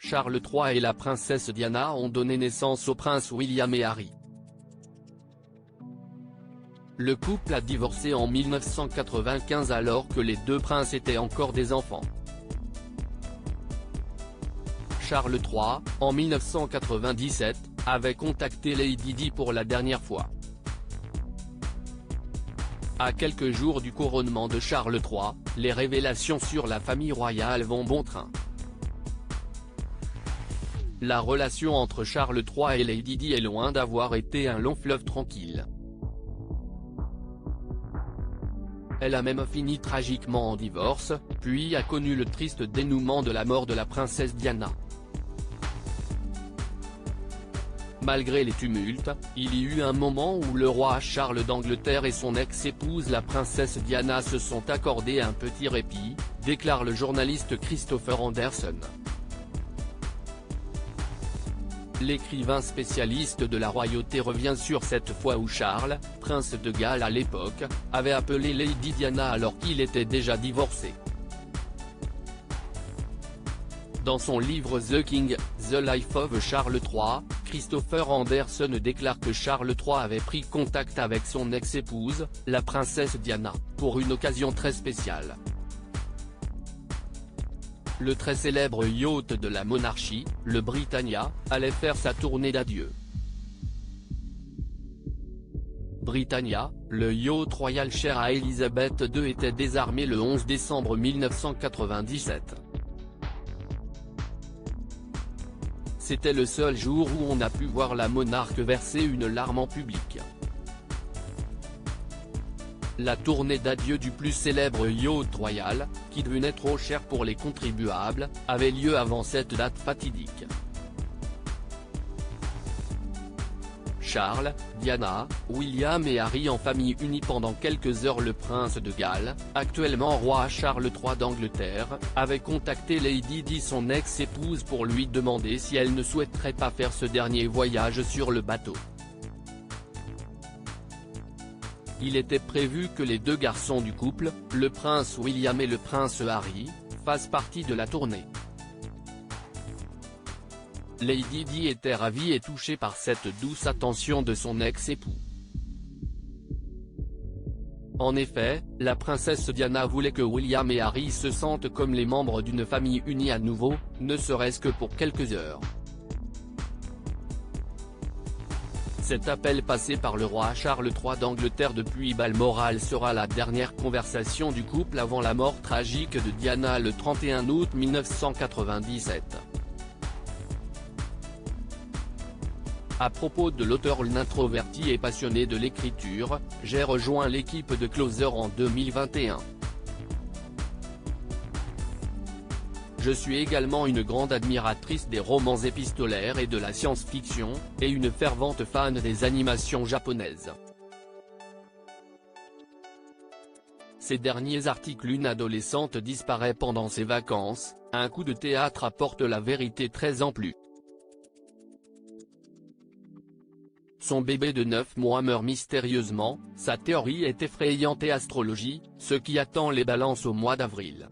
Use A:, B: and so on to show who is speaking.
A: Charles III et la princesse Diana ont donné naissance aux princes William et Harry. Le couple a divorcé en 1995 alors que les deux princes étaient encore des enfants. Charles III, en 1997, avait contacté Lady Di pour la dernière fois. À quelques jours du couronnement de Charles III, les révélations sur la famille royale vont bon train. La relation entre Charles III et Lady Di est loin d'avoir été un long fleuve tranquille. Elle a même fini tragiquement en divorce, puis a connu le triste dénouement de la mort de la princesse Diana. Malgré les tumultes, il y eut un moment où le roi Charles d'Angleterre et son ex-épouse la princesse Diana se sont accordés un petit répit, déclare le journaliste Christopher Anderson. L'écrivain spécialiste de la royauté revient sur cette fois où Charles, prince de Galles à l'époque, avait appelé Lady Diana alors qu'il était déjà divorcé. Dans son livre The King, The Life of Charles III, Christopher Anderson déclare que Charles III avait pris contact avec son ex-épouse, la princesse Diana, pour une occasion très spéciale. Le très célèbre yacht de la monarchie, le Britannia, allait faire sa tournée d'adieu. Britannia, le yacht royal cher à Elisabeth II était désarmé le 11 décembre 1997. C'était le seul jour où on a pu voir la monarque verser une larme en public. La tournée d'adieu du plus célèbre yacht royal, qui devenait trop cher pour les contribuables, avait lieu avant cette date fatidique. Charles, Diana, William et Harry en famille unie pendant quelques heures. Le prince de Galles, actuellement roi Charles III d'Angleterre, avait contacté Lady Di son ex-épouse pour lui demander si elle ne souhaiterait pas faire ce dernier voyage sur le bateau. Il était prévu que les deux garçons du couple, le prince William et le prince Harry, fassent partie de la tournée. Lady Di était ravie et touchée par cette douce attention de son ex-époux. En effet, la princesse Diana voulait que William et Harry se sentent comme les membres d'une famille unie à nouveau, ne serait-ce que pour quelques heures. Cet appel passé par le roi Charles III d'Angleterre depuis Balmoral sera la dernière conversation du couple avant la mort tragique de Diana le 31 août 1997. À propos de l'auteur, l'introverti et passionné de l'écriture, j'ai rejoint l'équipe de Closer en 2021. Je suis également une grande admiratrice des romans épistolaires et de la science-fiction, et une fervente fan des animations japonaises. Ces derniers articles. Une adolescente disparaît pendant ses vacances, un coup de théâtre apporte la vérité très amplue. Son bébé de 9 mois meurt mystérieusement, sa théorie est effrayante et astrologie, ce qui attend les balances au mois d'avril.